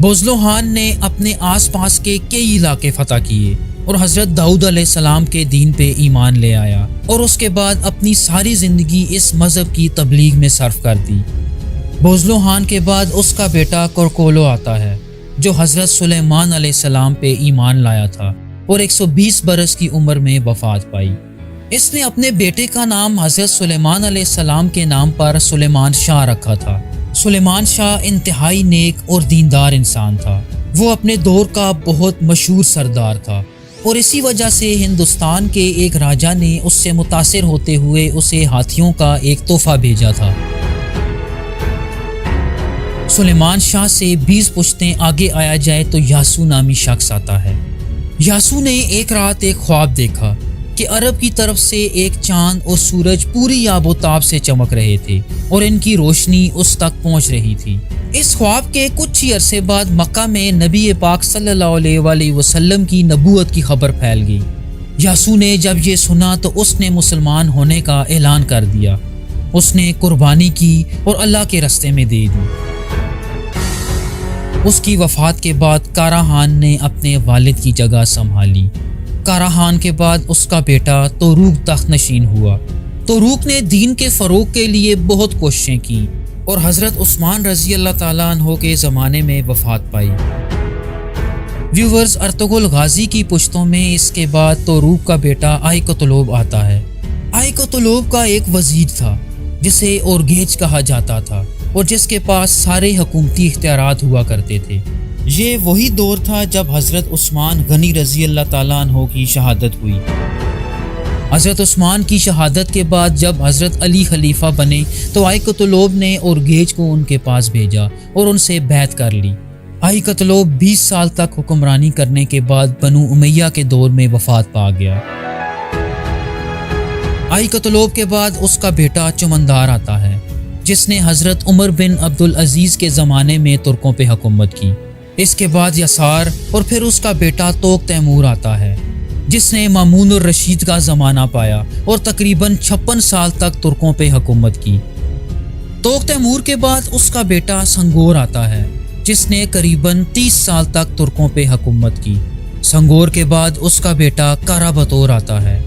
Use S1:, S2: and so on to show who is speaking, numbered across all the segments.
S1: بزلوہان نے اپنے آس پاس کے کئی علاقے فتح کیے اور حضرت داؤد علیہ السلام کے دین پہ ایمان لے آیا اور اس کے بعد اپنی ساری زندگی اس مذہب کی تبلیغ میں صرف کر دی۔ بزلوہان کے بعد اس کا بیٹا کرکولو آتا ہے جو حضرت سلیمان علیہ السلام پہ ایمان لایا تھا اور 120 برس کی عمر میں وفات پائی۔ اس نے اپنے بیٹے کا نام حضرت سلیمان علیہ السلام کے نام پر سلیمان شاہ رکھا تھا۔ سلیمان شاہ انتہائی نیک اور دیندار انسان تھا۔ وہ اپنے دور کا بہت مشہور سردار تھا اور اسی وجہ سے ہندوستان کے ایک راجا نے اس سے متاثر ہوتے ہوئے اسے ہاتھیوں کا ایک تحفہ بھیجا تھا۔ سلیمان شاہ سے 20 پشتیں آگے آیا جائے تو یاسو نامی شخص آتا ہے۔ یاسو نے ایک رات ایک خواب دیکھا کہ عرب کی طرف سے ایک چاند اور سورج پوری آب و تاب سے چمک رہے تھے اور ان کی روشنی اس تک پہنچ رہی تھی۔ اس خواب کے کچھ ہی عرصے بعد مکہ میں نبی پاک صلی اللہ علیہ وآلہ وسلم کی نبوت کی خبر پھیل گئی۔ یاسو نے جب یہ سنا تو اس نے مسلمان ہونے کا اعلان کر دیا۔ اس نے قربانی کی اور اللہ کے راستے میں دے دی۔ اس کی وفات کے بعد کاراہان نے اپنے والد کی جگہ سنبھالی۔ کاراہان کے بعد اس کا بیٹا توروق تخت نشین ہوا۔ توروق نے دین کے فروغ کے لیے بہت کوششیں کی اور حضرت عثمان رضی اللہ تعالیٰ عنہ کے زمانے میں وفات پائی۔ ویورز، ارطغرل غازی کی پشتوں میں اس کے بعد توروق کا بیٹا آئیکوتلوب آتا ہے۔ آئیکوتلوب کا ایک وزیر تھا جسے اورگیج کہا جاتا تھا اور جس کے پاس سارے حکومتی اختیارات ہوا کرتے تھے۔ یہ وہی دور تھا جب حضرت عثمان غنی رضی اللہ تعالیٰ عنہ کی شہادت ہوئی۔ حضرت عثمان کی شہادت کے بعد جب حضرت علی خلیفہ بنے تو آئیکوتلوب نے اورگیج کو ان کے پاس بھیجا اور ان سے بیعت کر لی۔ آئیکوتلوب 20 سال تک حکمرانی کرنے کے بعد بنو امیہ کے دور میں وفات پا گیا۔ آئیکوتلوب کے بعد اس کا بیٹا چمندار آتا ہے جس نے حضرت عمر بن عبدالعزیز کے زمانے میں ترکوں پہ حکومت کی۔ اس کے بعد یسار اور پھر اس کا بیٹا توق تیمور آتا ہے جس نے مامون الرشید کا زمانہ پایا اور تقریباً 56 سال تک ترکوں پہ حکومت کی۔ توق تیمور کے بعد اس کا بیٹا سنگور آتا ہے جس نے قریباً 30 سال تک ترکوں پہ حکومت کی۔ سنگور کے بعد اس کا بیٹا کارابطور آتا ہے۔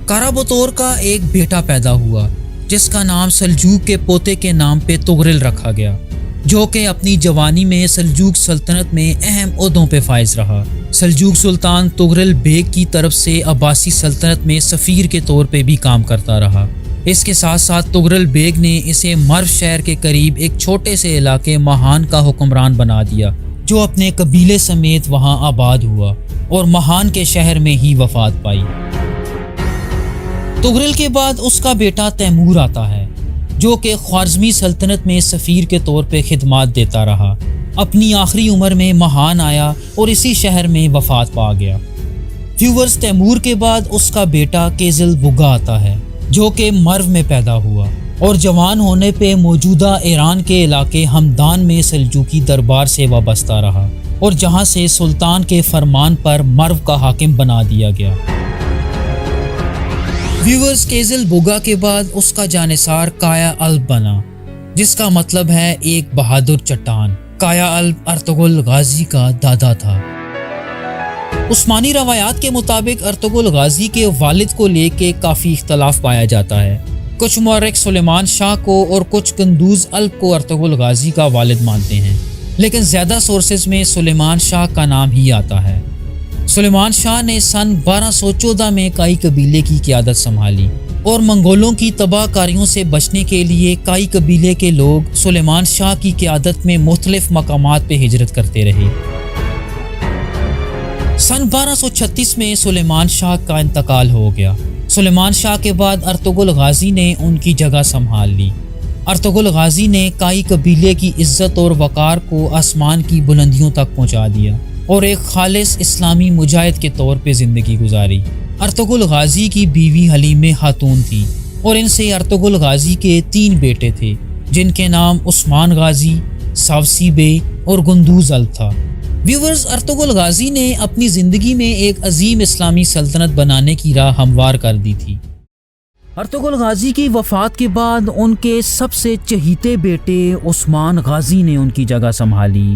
S1: کارابطور کا ایک بیٹا پیدا ہوا جس کا نام سلجوق کے پوتے کے نام پہ تغرل رکھا گیا، جو کہ اپنی جوانی میں سلجوق سلطنت میں اہم عہدوں پہ فائز رہا۔ سلجوق سلطان تغرل بیگ کی طرف سے عباسی سلطنت میں سفیر کے طور پہ بھی کام کرتا رہا۔ اس کے ساتھ ساتھ تغرل بیگ نے اسے مرو شہر کے قریب ایک چھوٹے سے علاقے مہان کا حکمران بنا دیا، جو اپنے قبیلے سمیت وہاں آباد ہوا اور مہان کے شہر میں ہی وفات پائی۔ تغرل کے بعد اس کا بیٹا تیمور آتا ہے جو کہ خوارزمی سلطنت میں سفیر کے طور پہ خدمات دیتا رہا۔ اپنی آخری عمر میں مہان آیا اور اسی شہر میں وفات پا گیا۔ ویورز، تیمور کے بعد اس کا بیٹا کیزل بگا آتا ہے جو کہ مرو میں پیدا ہوا اور جوان ہونے پہ موجودہ ایران کے علاقے ہمدان میں سلجوقی دربار سے وابستہ رہا اور جہاں سے سلطان کے فرمان پر مرو کا حاکم بنا دیا گیا۔ ویورز، کیزل بوگا کے بعد اس کا جانثار کایا الب بنا جس کا مطلب ہے ایک بہادر چٹان۔ کایا الب ارطغرل غازی کا دادا تھا۔ عثمانی روایات کے مطابق ارطغرل غازی کے والد کو لے کے کافی اختلاف پایا جاتا ہے۔ کچھ مورخ سلیمان شاہ کو اور کچھ قندوز الب کو ارطغرل غازی کا والد مانتے ہیں، لیکن زیادہ سورسز میں سلیمان شاہ کا نام ہی آتا ہے۔ سلیمان شاہ نے سن 1214 میں کائی قبیلے کی قیادت سنبھالی اور منگولوں کی تباہ کاریوں سے بچنے کے لیے کائی قبیلے کے لوگ سلیمان شاہ کی قیادت میں مختلف مقامات پہ ہجرت کرتے رہے۔ سن 1236 میں سلیمان شاہ کا انتقال ہو گیا۔ سلیمان شاہ کے بعد ارطغرل غازی نے ان کی جگہ سنبھال لی۔ ارطغرل غازی نے کائی قبیلے کی عزت اور وقار کو آسمان کی بلندیوں تک پہنچا دیا اور ایک خالص اسلامی مجاہد کے طور پہ زندگی گزاری۔ ارطغرل غازی کی بیوی حلیمہ خاتون تھی اور ان سے ارطغرل غازی کے 3 بیٹے تھے جن کے نام عثمان غازی، ساوسی بے اور گندوز الب تھا۔ ویورز، ارطغرل غازی نے اپنی زندگی میں ایک عظیم اسلامی سلطنت بنانے کی راہ ہموار کر دی تھی۔ ارطغرل غازی کی وفات کے بعد ان کے سب سے چہیتے بیٹے عثمان غازی نے ان کی جگہ سنبھالی،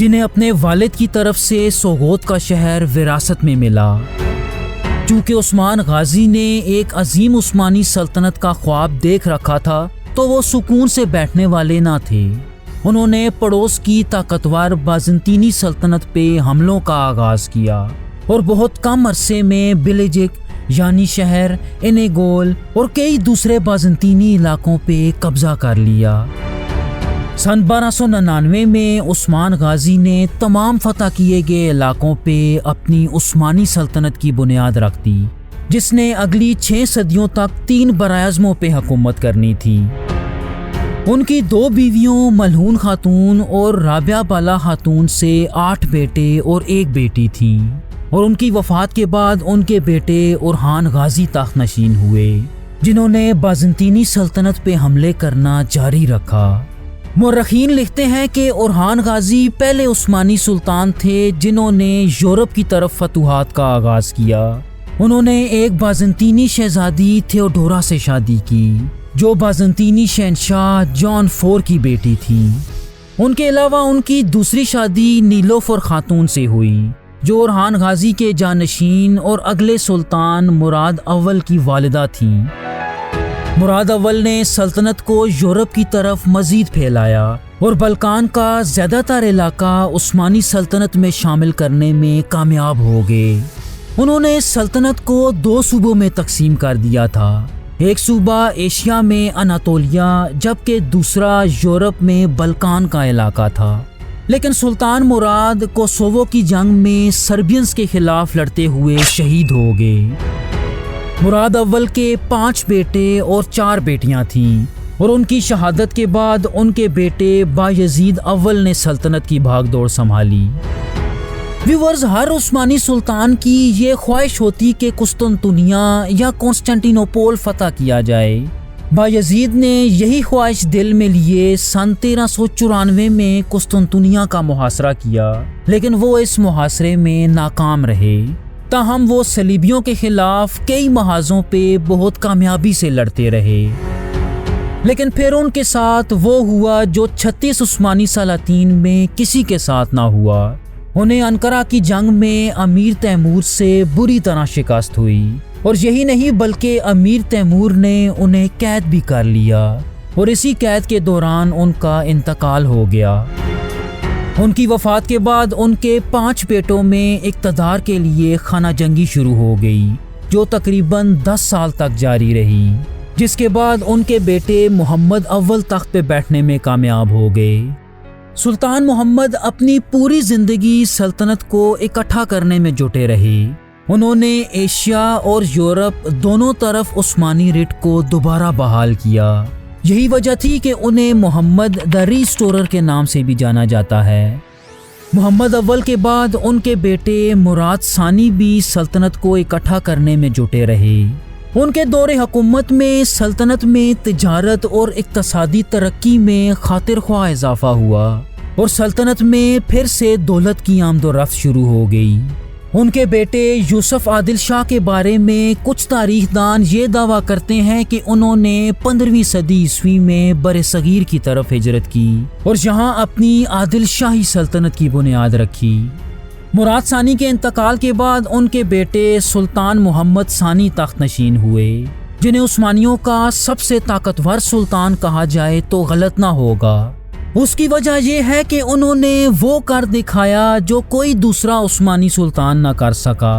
S1: جنہیں اپنے والد کی طرف سے سوغوت کا شہر وراثت میں ملا۔ چونکہ عثمان غازی نے ایک عظیم عثمانی سلطنت کا خواب دیکھ رکھا تھا تو وہ سکون سے بیٹھنے والے نہ تھے۔ انہوں نے پڑوس کی طاقتور بازنطینی سلطنت پہ حملوں کا آغاز کیا اور بہت کم عرصے میں بلجک یعنی شہر انیگول اور کئی دوسرے بازنطینی علاقوں پہ قبضہ کر لیا۔ سن 1299 میں عثمان غازی نے تمام فتح کیے گئے علاقوں پہ اپنی عثمانی سلطنت کی بنیاد رکھ دی، جس نے اگلی 6 صدیوں تک 3 براعظموں پہ حکومت کرنی تھی۔ ان کی 2 بیویوں ملہون خاتون اور رابعہ بالا خاتون سے 8 بیٹے اور 1 بیٹی تھیں، اور ان کی وفات کے بعد ان کے بیٹے اورحان غازی تخت نشین ہوئے، جنہوں نے بازنطینی سلطنت پہ حملے کرنا جاری رکھا۔ مورخین لکھتے ہیں کہ اورحان غازی پہلے عثمانی سلطان تھے جنہوں نے یورپ کی طرف فتوحات کا آغاز کیا۔ انہوں نے ایک بازنطینی شہزادی تھیوڈورا سے شادی کی جو بازنطینی شہنشاہ جان IV کی بیٹی تھی۔ ان کے علاوہ ان کی دوسری شادی نیلوفر خاتون سے ہوئی جو اورحان غازی کے جانشین اور اگلے سلطان مراد اول کی والدہ تھیں۔ مراد اول نے سلطنت کو یورپ کی طرف مزید پھیلایا اور بلکان کا زیادہ تر علاقہ عثمانی سلطنت میں شامل کرنے میں کامیاب ہو گئے۔ انہوں نے سلطنت کو 2 صوبوں میں تقسیم کر دیا تھا، ایک صوبہ ایشیا میں اناطولیہ جبکہ دوسرا یورپ میں بلکان کا علاقہ تھا۔ لیکن سلطان مراد کوسوو کی جنگ میں سربینز کے خلاف لڑتے ہوئے شہید ہو گئے۔ مراد اول کے 5 بیٹے اور 4 بیٹیاں تھیں اور ان کی شہادت کے بعد ان کے بیٹے بایزید اول نے سلطنت کی بھاگ دوڑ سنبھالی۔ ویورز، ہر عثمانی سلطان کی یہ خواہش ہوتی کہ قسطنطنیہ یا کانسٹینٹینوپول فتح کیا جائے۔ بایزید نے یہی خواہش دل میں لیے سن 1394 میں قسطنطنیہ کا محاصرہ کیا، لیکن وہ اس محاصرے میں ناکام رہے۔ تاہم وہ صلیبیوں کے خلاف کئی محاذوں پہ بہت کامیابی سے لڑتے رہے، لیکن پھر ان کے ساتھ وہ ہوا جو 36 عثمانی سلاطین میں کسی کے ساتھ نہ ہوا۔ انہیں انقرہ کی جنگ میں امیر تیمور سے بری طرح شکست ہوئی، اور یہی نہیں بلکہ امیر تیمور نے انہیں قید بھی کر لیا، اور اسی قید کے دوران ان کا انتقال ہو گیا۔ ان کی وفات کے بعد ان کے 5 بیٹوں میں اقتدار کے لیے خانہ جنگی شروع ہو گئی جو تقریباً 10 سال تک جاری رہی، جس کے بعد ان کے بیٹے محمد اول تخت پہ بیٹھنے میں کامیاب ہو گئے۔ سلطان محمد اپنی پوری زندگی سلطنت کو اکٹھا کرنے میں جٹے رہے۔ انہوں نے ایشیا اور یورپ دونوں طرف عثمانی رٹ کو دوبارہ بحال کیا۔ یہی وجہ تھی کہ انہیں محمد دی ریسٹورر کے نام سے بھی جانا جاتا ہے۔ محمد اول کے بعد ان کے بیٹے مراد ثانی بھی سلطنت کو اکٹھا کرنے میں جٹے رہے۔ ان کے دور حکومت میں سلطنت میں تجارت اور اقتصادی ترقی میں خاطر خواہ اضافہ ہوا، اور سلطنت میں پھر سے دولت کی آمد و رفت شروع ہو گئی۔ ان کے بیٹے یوسف عادل شاہ کے بارے میں کچھ تاریخ دان یہ دعویٰ کرتے ہیں کہ انہوں نے 15ویں صدی عیسوی میں برصغیر کی طرف ہجرت کی اور یہاں اپنی عادل شاہی سلطنت کی بنیاد رکھی۔ مراد ثانی کے انتقال کے بعد ان کے بیٹے سلطان محمد ثانی تخت نشین ہوئے، جنہیں عثمانیوں کا سب سے طاقتور سلطان کہا جائے تو غلط نہ ہوگا۔ اس کی وجہ یہ ہے کہ انہوں نے وہ کر دکھایا جو کوئی دوسرا عثمانی سلطان نہ کر سکا۔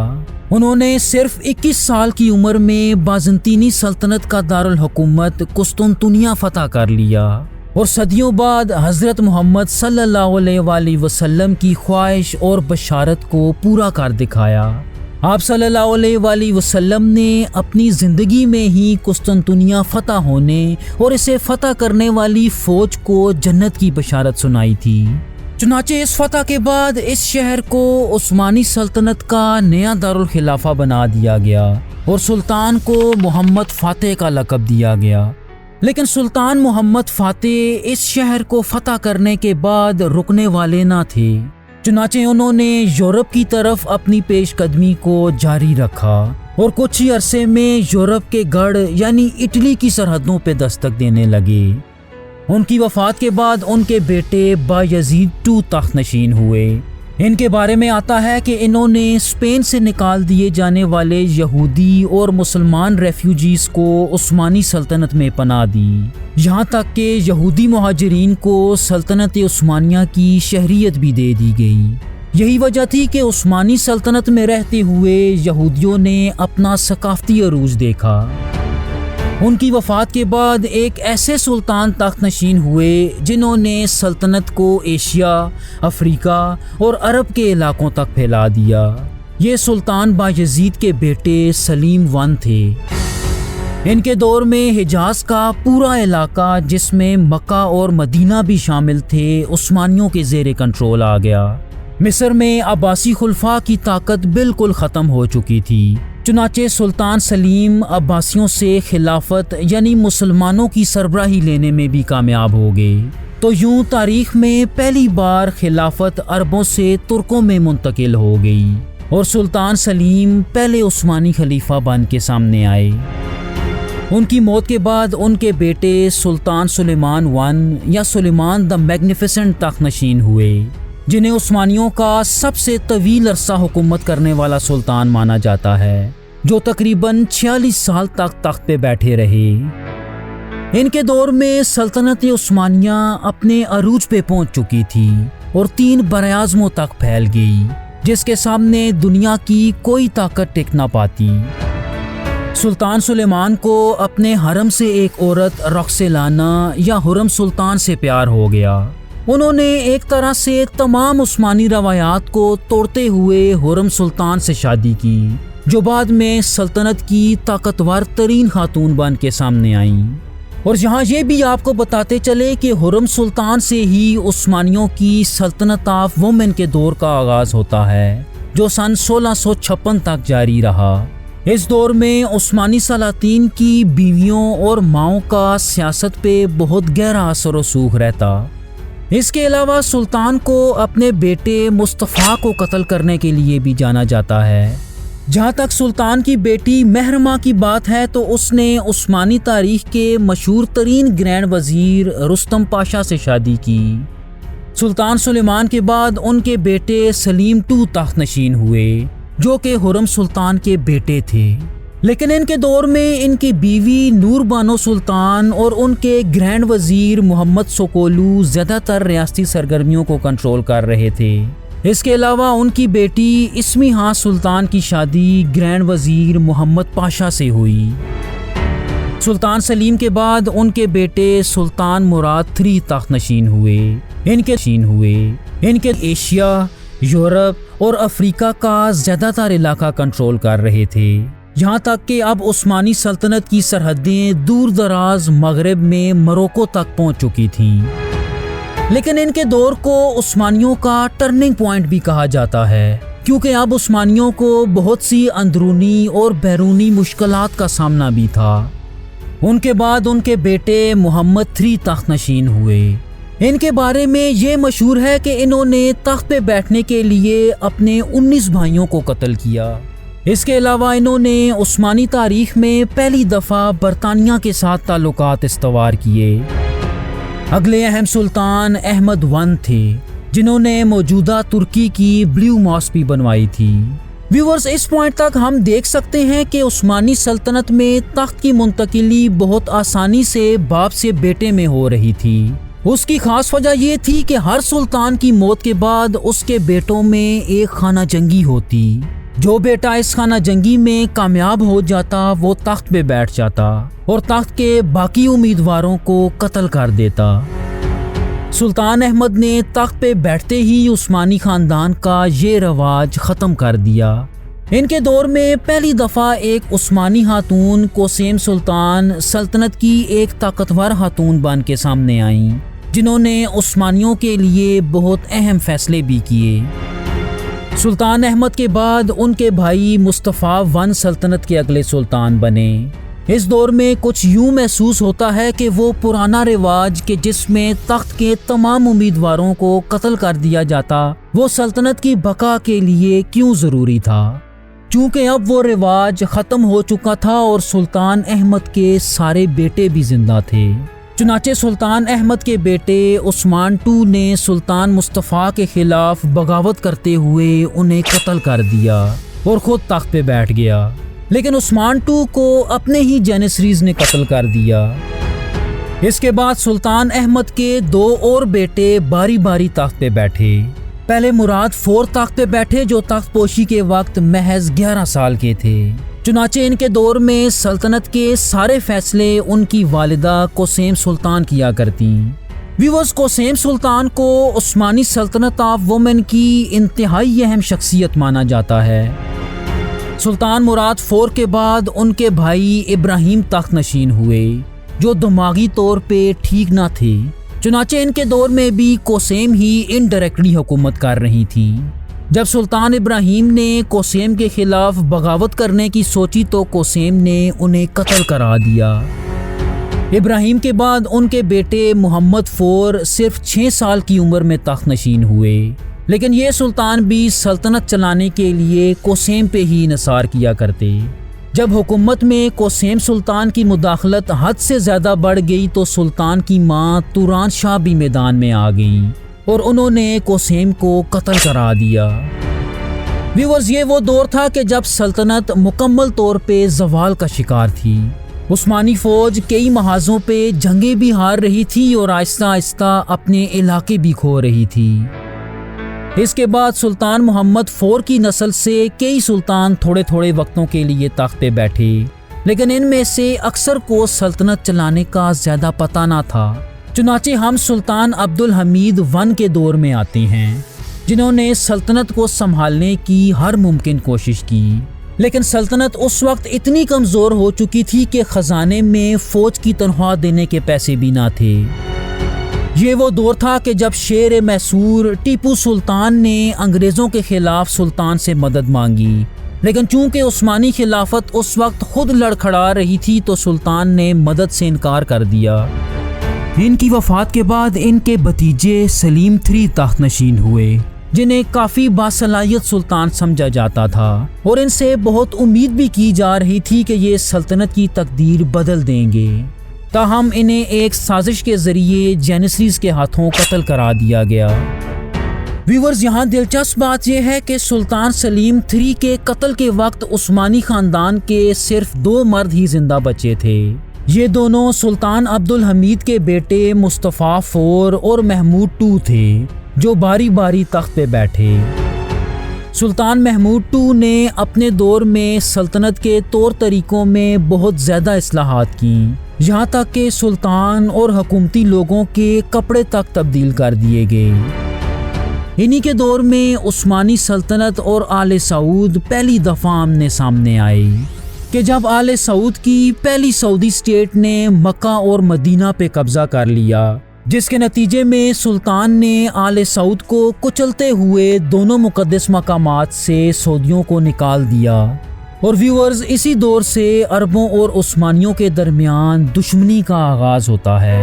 S1: انہوں نے صرف 21 سال کی عمر میں بازنطینی سلطنت کا دارالحکومت قسطنطنیہ فتح کر لیا، اور صدیوں بعد حضرت محمد صلی اللہ علیہ وآلہ وسلم کی خواہش اور بشارت کو پورا کر دکھایا۔ آپ صلی اللہ علیہ وآلہ وسلم نے اپنی زندگی میں ہی قسطنطنیہ فتح ہونے اور اسے فتح کرنے والی فوج کو جنت کی بشارت سنائی تھی۔ چنانچہ اس فتح کے بعد اس شہر کو عثمانی سلطنت کا نیا دارالخلافہ بنا دیا گیا اور سلطان کو محمد فاتح کا لقب دیا گیا۔ لیکن سلطان محمد فاتح اس شہر کو فتح کرنے کے بعد رکنے والے نہ تھے، چنانچہ انہوں نے یورپ کی طرف اپنی پیش قدمی کو جاری رکھا اور کچھ ہی عرصے میں یورپ کے گڑھ یعنی اٹلی کی سرحدوں پہ دستک دینے لگے۔ ان کی وفات کے بعد ان کے بیٹے بایزید II تخت نشین ہوئے۔ ان کے بارے میں آتا ہے کہ انہوں نے اسپین سے نکال دیے جانے والے یہودی اور مسلمان ریفیوجیز کو عثمانی سلطنت میں پناہ دی، یہاں تک کہ یہودی مہاجرین کو سلطنت عثمانیہ کی شہریت بھی دے دی گئی۔ یہی وجہ تھی کہ عثمانی سلطنت میں رہتے ہوئے یہودیوں نے اپنا ثقافتی عروج دیکھا۔ ان کی وفات کے بعد ایک ایسے سلطان تخت نشین ہوئے جنہوں نے سلطنت کو ایشیا، افریقہ اور عرب کے علاقوں تک پھیلا دیا۔ یہ سلطان بایزید کے بیٹے سلیم I تھے۔ ان کے دور میں حجاز کا پورا علاقہ، جس میں مکہ اور مدینہ بھی شامل تھے، عثمانیوں کے زیر کنٹرول آ گیا۔ مصر میں عباسی خلفاء کی طاقت بالکل ختم ہو چکی تھی، چنانچہ سلطان سلیم عباسیوں سے خلافت یعنی مسلمانوں کی سربراہی لینے میں بھی کامیاب ہو گئے۔ تو یوں تاریخ میں پہلی بار خلافت عربوں سے ترکوں میں منتقل ہو گئی اور سلطان سلیم پہلے عثمانی خلیفہ بن کے سامنے آئے۔ ان کی موت کے بعد ان کے بیٹے سلطان سلیمان I یا سلیمان دی میگنیفیسنٹ تخت نشین ہوئے، جنہیں عثمانیوں کا سب سے طویل عرصہ حکومت کرنے والا سلطان مانا جاتا ہے، جو تقریباً 46 سال تک تخت پہ بیٹھے رہے۔ ان کے دور میں سلطنت عثمانیہ اپنے عروج پہ پہنچ چکی تھی اور 3 براعظموں تک پھیل گئی، جس کے سامنے دنیا کی کوئی طاقت ٹک نہ پاتی۔ سلطان سلیمان کو اپنے حرم سے ایک عورت رخسلانہ یا حرم سلطان سے پیار ہو گیا۔ انہوں نے ایک طرح سے تمام عثمانی روایات کو توڑتے ہوئے حرم سلطان سے شادی کی، جو بعد میں سلطنت کی طاقتور ترین خاتون بن کے سامنے آئیں۔ اور یہاں یہ بھی آپ کو بتاتے چلے کہ حرم سلطان سے ہی عثمانیوں کی سلطنت آف وومن کے دور کا آغاز ہوتا ہے، جو سن 1656 تک جاری رہا۔ اس دور میں عثمانی سلاطین کی بیویوں اور ماؤں کا سیاست پہ بہت گہرا اثر و رسوخ رہتا۔ اس کے علاوہ سلطان کو اپنے بیٹے مصطفیٰ کو قتل کرنے کے لیے بھی جانا جاتا ہے۔ جہاں تک سلطان کی بیٹی مہرمہ کی بات ہے تو اس نے عثمانی تاریخ کے مشہور ترین گرینڈ وزیر رستم پاشا سے شادی کی۔ سلطان سلیمان کے بعد ان کے بیٹے سلیم II تخت نشین ہوئے، جو کہ حرم سلطان کے بیٹے تھے، لیکن ان کے دور میں ان کی بیوی نور بانو سلطان اور ان کے گرینڈ وزیر محمد سوکولو زیادہ تر ریاستی سرگرمیوں کو کنٹرول کر رہے تھے۔ اس کے علاوہ ان کی بیٹی اسمی ہاں سلطان کی شادی گرینڈ وزیر محمد پاشا سے ہوئی۔ سلطان سلیم کے بعد ان کے بیٹے سلطان مراد III تخت نشین ہوئے۔ ان کے ایشیا، یورپ اور افریقہ کا زیادہ تر علاقہ کنٹرول کر رہے تھے، یہاں تک کہ اب عثمانی سلطنت کی سرحدیں دور دراز مغرب میں مروکو تک پہنچ چکی تھیں۔ لیکن ان کے دور کو عثمانیوں کا ٹرننگ پوائنٹ بھی کہا جاتا ہے، کیونکہ اب عثمانیوں کو بہت سی اندرونی اور بیرونی مشکلات کا سامنا بھی تھا۔ ان کے بعد ان کے بیٹے محمد III تخت نشین ہوئے۔ ان کے بارے میں یہ مشہور ہے کہ انہوں نے تخت پہ بیٹھنے کے لیے اپنے 19 بھائیوں کو قتل کیا۔ اس کے علاوہ انہوں نے عثمانی تاریخ میں پہلی دفعہ برطانیہ کے ساتھ تعلقات استوار کیے۔ اگلے اہم سلطان احمد I تھے، جنہوں نے موجودہ ترکی کی بلیو ماسک بھی بنوائی تھی۔ ویورز، اس پوائنٹ تک ہم دیکھ سکتے ہیں کہ عثمانی سلطنت میں تخت کی منتقلی بہت آسانی سے باپ سے بیٹے میں ہو رہی تھی۔ اس کی خاص وجہ یہ تھی کہ ہر سلطان کی موت کے بعد اس کے بیٹوں میں ایک خانہ جنگی ہوتی۔ جو بیٹا اس خانہ جنگی میں کامیاب ہو جاتا وہ تخت پہ بیٹھ جاتا اور تخت کے باقی امیدواروں کو قتل کر دیتا۔ سلطان احمد نے تخت پہ بیٹھتے ہی عثمانی خاندان کا یہ رواج ختم کر دیا۔ ان کے دور میں پہلی دفعہ ایک عثمانی خاتون کوسیم سلطان سلطنت کی ایک طاقتور خاتون بن کے سامنے آئیں، جنہوں نے عثمانیوں کے لیے بہت اہم فیصلے بھی کیے۔ سلطان احمد کے بعد ان کے بھائی مصطفیٰ I سلطنت کے اگلے سلطان بنے۔ اس دور میں کچھ یوں محسوس ہوتا ہے کہ وہ پرانا رواج کہ جس میں تخت کے تمام امیدواروں کو قتل کر دیا جاتا، وہ سلطنت کی بقا کے لیے کیوں ضروری تھا، چونکہ اب وہ رواج ختم ہو چکا تھا اور سلطان احمد کے سارے بیٹے بھی زندہ تھے۔ چنانچہ سلطان احمد کے بیٹے عثمان II نے سلطان مصطفیٰ کے خلاف بغاوت کرتے ہوئے انہیں قتل کر دیا اور خود تخت پہ بیٹھ گیا، لیکن عثمان II کو اپنے ہی جینیسریز نے قتل کر دیا۔ اس کے بعد سلطان احمد کے 2 اور بیٹے باری باری تخت پہ بیٹھے۔ پہلے مراد IV تخت پہ بیٹھے جو تخت پوشی کے وقت محض 11 سال کے تھے۔ چنانچہ ان کے دور میں سلطنت کے سارے فیصلے ان کی والدہ قسیم سلطان کیا کرتی۔ ویورز، قسیم سلطان کو عثمانی سلطنت آف وومن کی انتہائی اہم شخصیت مانا جاتا ہے۔ سلطان مراد IV کے بعد ان کے بھائی ابراہیم تخت نشین ہوئے جو دماغی طور پہ ٹھیک نہ تھے، چنانچہ ان کے دور میں بھی قسیم ہی انڈائریکٹلی حکومت کر رہی تھیں۔ جب سلطان ابراہیم نے قسیم کے خلاف بغاوت کرنے کی سوچی تو قسیم نے انہیں قتل کرا دیا۔ ابراہیم کے بعد ان کے بیٹے محمد IV صرف 6 سال کی عمر میں تخت نشین ہوئے، لیکن یہ سلطان بھی سلطنت چلانے کے لیے قسیم پہ ہی انحصار کیا کرتے۔ جب حکومت میں قسیم سلطان کی مداخلت حد سے زیادہ بڑھ گئی تو سلطان کی ماں توران شاہ بھی میدان میں آ گئیں اور انہوں نے قسیم کو قتل کرا دیا۔ ویورز، یہ وہ دور تھا کہ جب سلطنت مکمل طور پہ زوال کا شکار تھی۔ عثمانی فوج کئی محاذوں پہ جنگیں بھی ہار رہی تھی اور آہستہ آہستہ اپنے علاقے بھی کھو رہی تھی۔ اس کے بعد سلطان محمد IV کی نسل سے کئی سلطان تھوڑے تھوڑے وقتوں کے لیے تخت پہ بیٹھے، لیکن ان میں سے اکثر کو سلطنت چلانے کا زیادہ پتہ نہ تھا۔ چنانچہ ہم سلطان عبدالحمید I کے دور میں آتے ہیں، جنہوں نے سلطنت کو سنبھالنے کی ہر ممکن کوشش کی، لیکن سلطنت اس وقت اتنی کمزور ہو چکی تھی کہ خزانے میں فوج کی تنخواہ دینے کے پیسے بھی نہ تھے۔ یہ وہ دور تھا کہ جب شیر میسور ٹیپو سلطان نے انگریزوں کے خلاف سلطان سے مدد مانگی، لیکن چونکہ عثمانی خلافت اس وقت خود لڑکھڑا رہی تھی تو سلطان نے مدد سے انکار کر دیا۔ ان کی وفات کے بعد ان کے بھتیجے سلیم III تخت نشین ہوئے، جنہیں کافی باصلاحیت سلطان سمجھا جاتا تھا اور ان سے بہت امید بھی کی جا رہی تھی کہ یہ سلطنت کی تقدیر بدل دیں گے، تاہم انہیں ایک سازش کے ذریعے جینیسریز کے ہاتھوں قتل کرا دیا گیا۔ ویورز، یہاں دلچسپ بات یہ ہے کہ سلطان سلیم III کے قتل کے وقت عثمانی خاندان کے صرف 2 مرد ہی زندہ بچے تھے۔ یہ دونوں سلطان عبدالحمید کے بیٹے مصطفیٰ IV اور محمود II تھے جو باری باری تخت پہ بیٹھے۔ سلطان محمود II نے اپنے دور میں سلطنت کے طور طریقوں میں بہت زیادہ اصلاحات کیں، یہاں تک کہ سلطان اور حکومتی لوگوں کے کپڑے تک تبدیل کر دیے گئے۔ انہی کے دور میں عثمانی سلطنت اور آل سعود پہلی دفعہ آمنے سامنے آئی کہ جب آل سعود کی پہلی سعودی اسٹیٹ نے مکہ اور مدینہ پہ قبضہ کر لیا، جس کے نتیجے میں سلطان نے آل سعود کو کچلتے ہوئے دونوں مقدس مقامات سے سعودیوں کو نکال دیا۔ اور ویورز، اسی دور سے عربوں اور عثمانیوں کے درمیان دشمنی کا آغاز ہوتا ہے۔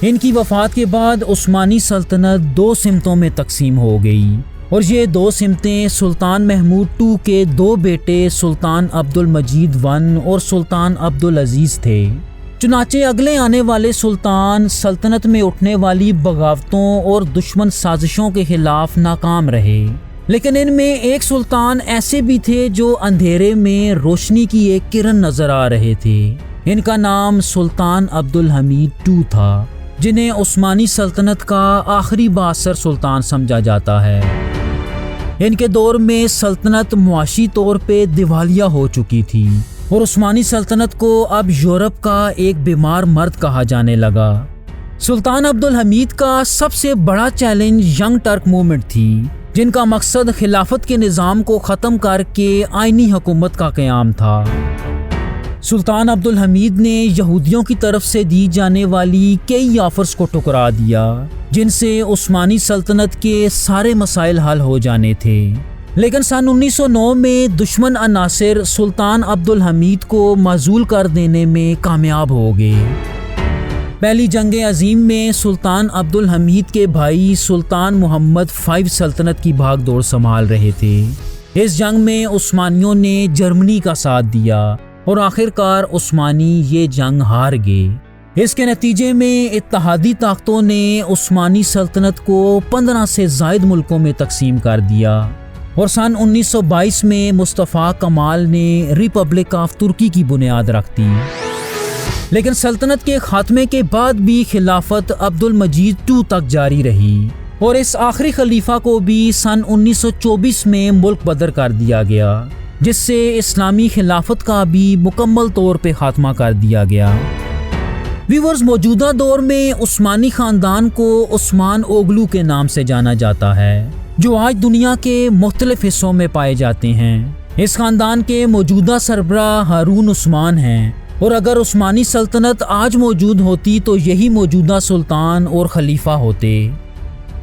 S1: ان کی وفات کے بعد عثمانی سلطنت 2 سمتوں میں تقسیم ہو گئی، اور یہ 2 سمتیں سلطان محمود II کے 2 بیٹے سلطان عبدالمجید I اور سلطان عبدالعزیز تھے۔ چنانچہ اگلے آنے والے سلطان سلطنت میں اٹھنے والی بغاوتوں اور دشمن سازشوں کے خلاف ناکام رہے، لیکن ان میں ایک سلطان ایسے بھی تھے جو اندھیرے میں روشنی کی ایک کرن نظر آ رہے تھے۔ ان کا نام سلطان عبدالحمید II تھا، جنہیں عثمانی سلطنت کا آخری بااثر سلطان سمجھا جاتا ہے۔ ان کے دور میں سلطنت معاشی طور پہ دیوالیہ ہو چکی تھی اور عثمانی سلطنت کو اب یورپ کا ایک بیمار مرد کہا جانے لگا۔ سلطان عبدالحمید کا سب سے بڑا چیلنج ینگ ٹرک موومنٹ تھی، جن کا مقصد خلافت کے نظام کو ختم کر کے آئینی حکومت کا قیام تھا۔ سلطان عبدالحمید نے یہودیوں کی طرف سے دی جانے والی کئی آفرز کو ٹکرا دیا، جن سے عثمانی سلطنت کے سارے مسائل حل ہو جانے تھے، لیکن سن 1909 میں دشمن عناصر سلطان عبدالحمید کو معزول کر دینے میں کامیاب ہو گئے۔ پہلی جنگ عظیم میں سلطان عبدالحمید کے بھائی سلطان محمد V سلطنت کی بھاگ دوڑ سنبھال رہے تھے۔ اس جنگ میں عثمانیوں نے جرمنی کا ساتھ دیا اور آخر کار عثمانی یہ جنگ ہار گئے۔ اس کے نتیجے میں اتحادی طاقتوں نے عثمانی سلطنت کو 15 سے زائد ملکوں میں تقسیم کر دیا اور سن 1922 میں مصطفیٰ کمال نے ریپبلک آف ترکی کی بنیاد رکھ دی۔ لیکن سلطنت کے خاتمے کے بعد بھی خلافت عبد المجید II تک جاری رہی اور اس آخری خلیفہ کو بھی سن 1924 میں ملک بدر کر دیا گیا، جس سے اسلامی خلافت کا بھی مکمل طور پہ خاتمہ کر دیا گیا۔ ویورز، موجودہ دور میں عثمانی خاندان کو عثمان اوغلو کے نام سے جانا جاتا ہے، جو آج دنیا کے مختلف حصوں میں پائے جاتے ہیں۔ اس خاندان کے موجودہ سربراہ ہارون عثمان ہیں، اور اگر عثمانی سلطنت آج موجود ہوتی تو یہی موجودہ سلطان اور خلیفہ ہوتے۔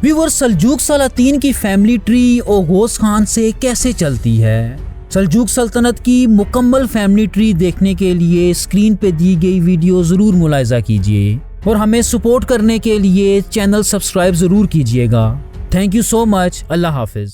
S1: ویورز، سلجوق سلاطین کی فیملی ٹری اوغوز خان سے کیسے چلتی ہے؟ سلجوق سلطنت کی مکمل فیملی ٹری دیکھنے کے لیے اسکرین پہ دی گئی ویڈیو ضرور ملاحظہ کیجیے اور ہمیں سپورٹ کرنے کے لیے چینل سبسکرائب ضرور کیجیے گا۔ تھینک یو سو مچ۔ اللہ حافظ۔